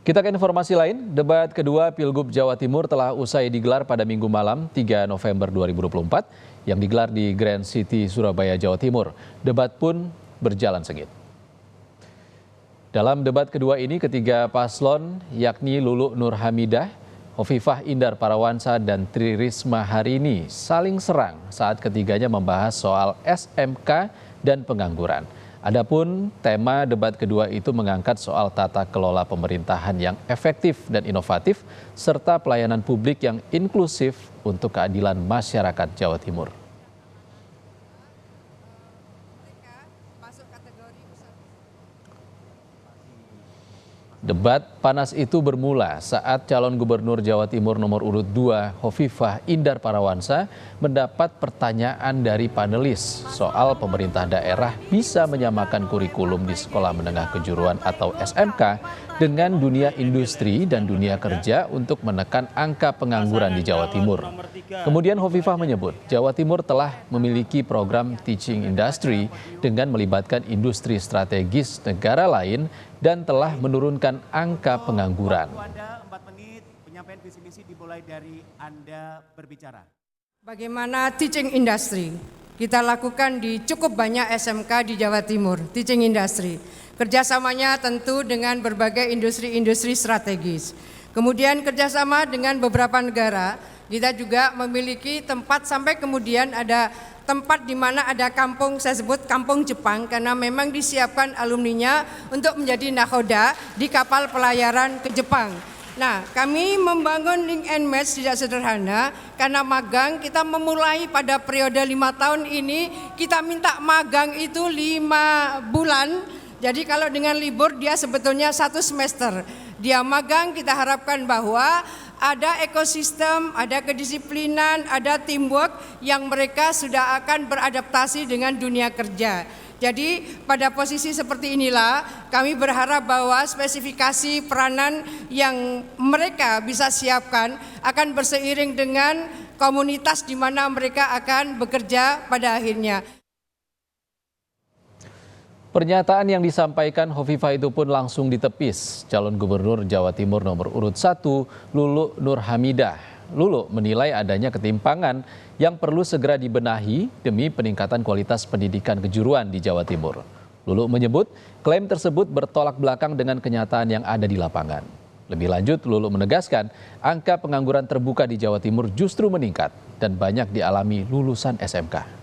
Kita ke informasi lain, debat kedua Pilgub Jawa Timur telah usai digelar pada Minggu malam 3 November 2024 yang digelar di Grand City, Surabaya, Jawa Timur. Debat pun berjalan sengit. Dalam debat kedua ini ketiga paslon yakni Lulu Nur Hamidah, Hovifah Indar Parawansa dan Tri Risma Harini saling serang saat ketiganya membahas soal SMK dan pengangguran. Adapun tema debat kedua itu mengangkat soal tata kelola pemerintahan yang efektif dan inovatif serta pelayanan publik yang inklusif untuk keadilan masyarakat Jawa Timur. Debat panas itu bermula saat calon gubernur Jawa Timur nomor urut 2 Hovifah Indar Parawansa mendapat pertanyaan dari panelis soal pemerintah daerah bisa menyamakan kurikulum di sekolah menengah kejuruan atau SMK dengan dunia industri dan dunia kerja untuk menekan angka pengangguran di Jawa Timur. Kemudian Hovifah menyebut Jawa Timur telah memiliki program teaching industry dengan melibatkan industri strategis negara lain dan telah menurunkan angka pengangguran. Anda 4 menit penyampaian visi misi dimulai dari Anda berbicara. Bagaimana teaching industry kita lakukan di cukup banyak SMK di Jawa Timur, teaching industry. Kerjasamanya tentu dengan berbagai industri-industri strategis. Kemudian kerjasama dengan beberapa negara, kita juga memiliki tempat sampai kemudian ada tempat di mana ada kampung, saya sebut kampung Jepang karena memang disiapkan alumninya untuk menjadi nakhoda di kapal pelayaran ke Jepang. Nah, kami membangun link and match tidak sederhana karena magang kita memulai pada periode 5 tahun ini kita minta magang itu 5 bulan. Jadi kalau dengan libur dia sebetulnya 1 semester. Dia magang kita harapkan bahwa ada ekosistem, ada kedisiplinan, ada teamwork yang mereka sudah akan beradaptasi dengan dunia kerja. Jadi pada posisi seperti inilah kami berharap bahwa spesifikasi peranan yang mereka bisa siapkan akan berseiring dengan komunitas di mana mereka akan bekerja pada akhirnya. Pernyataan yang disampaikan Hovifah itu pun langsung ditepis calon gubernur Jawa Timur nomor urut 1 Lulu Nur Hamidah. Lulu menilai adanya ketimpangan yang perlu segera dibenahi demi peningkatan kualitas pendidikan kejuruan di Jawa Timur. Lulu menyebut klaim tersebut bertolak belakang dengan kenyataan yang ada di lapangan. Lebih lanjut, Lulu menegaskan angka pengangguran terbuka di Jawa Timur justru meningkat dan banyak dialami lulusan SMK.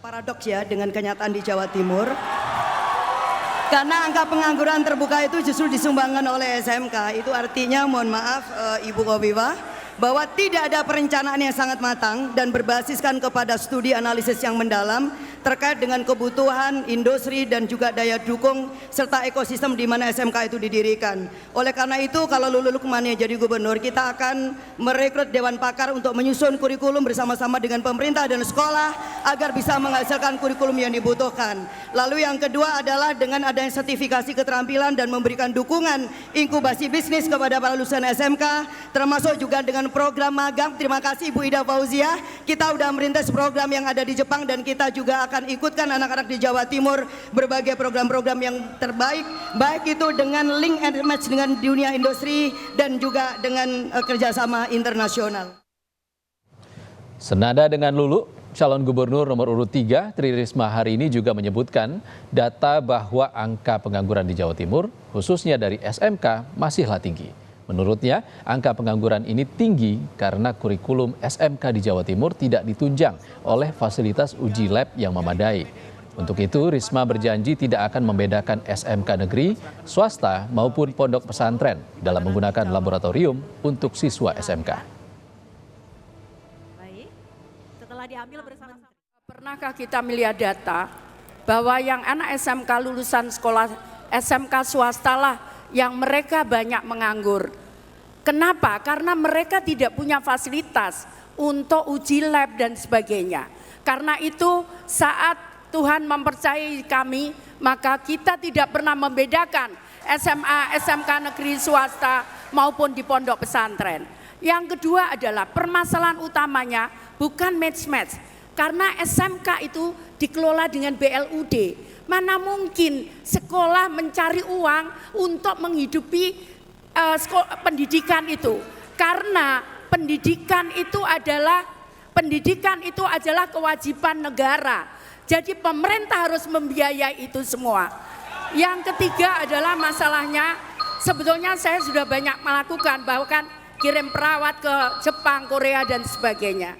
Paradoks ya dengan kenyataan di Jawa Timur karena angka pengangguran terbuka itu justru disumbangkan oleh SMK. Itu artinya mohon maaf Ibu Hovifah bahwa tidak ada perencanaan yang sangat matang dan berbasiskan kepada studi analisis yang mendalam terkait dengan kebutuhan industri dan juga daya dukung serta ekosistem di mana SMK itu didirikan. Oleh karena itu kalau Lulu Lukmania jadi gubernur, kita akan merekrut Dewan Pakar untuk menyusun kurikulum bersama-sama dengan pemerintah dan sekolah agar bisa menghasilkan kurikulum yang dibutuhkan. Lalu yang kedua adalah dengan adanya sertifikasi keterampilan dan memberikan dukungan inkubasi bisnis kepada para lulusan SMK, termasuk juga dengan program magang. Terima kasih Bu Ida Fauzia, kita sudah merintis program yang ada di Jepang dan kita juga akan ikutkan anak-anak di Jawa Timur berbagai program-program yang terbaik, baik itu dengan link and match dengan dunia industri dan juga dengan kerjasama internasional. Senada dengan Lulu, calon gubernur nomor urut 3 Tri Risma Harini juga menyebutkan data bahwa angka pengangguran di Jawa Timur, khususnya dari SMK, masihlah tinggi. Menurutnya, angka pengangguran ini tinggi karena kurikulum SMK di Jawa Timur tidak ditunjang oleh fasilitas uji lab yang memadai. Untuk itu, Risma berjanji tidak akan membedakan SMK negeri, swasta maupun pondok pesantren dalam menggunakan laboratorium untuk siswa SMK. Baik, setelah diambil bersama. Pernahkah kita melihat data bahwa yang anak SMK lulusan sekolah SMK swasta lah yang mereka banyak menganggur. Kenapa? Karena mereka tidak punya fasilitas untuk uji lab dan sebagainya. Karena itu saat Tuhan mempercayai kami, maka kita tidak pernah membedakan SMA, SMK negeri swasta maupun di pondok pesantren. Yang kedua adalah permasalahan utamanya bukan match-match, Karena SMK itu dikelola dengan BLUD. Mana mungkin sekolah mencari uang untuk menghidupi pendidikan itu. Karena pendidikan itu adalah kewajiban negara. Jadi pemerintah harus membiayai itu semua. Yang ketiga adalah masalahnya, sebetulnya saya sudah banyak melakukan, bahkan kirim perawat ke Jepang, Korea dan sebagainya.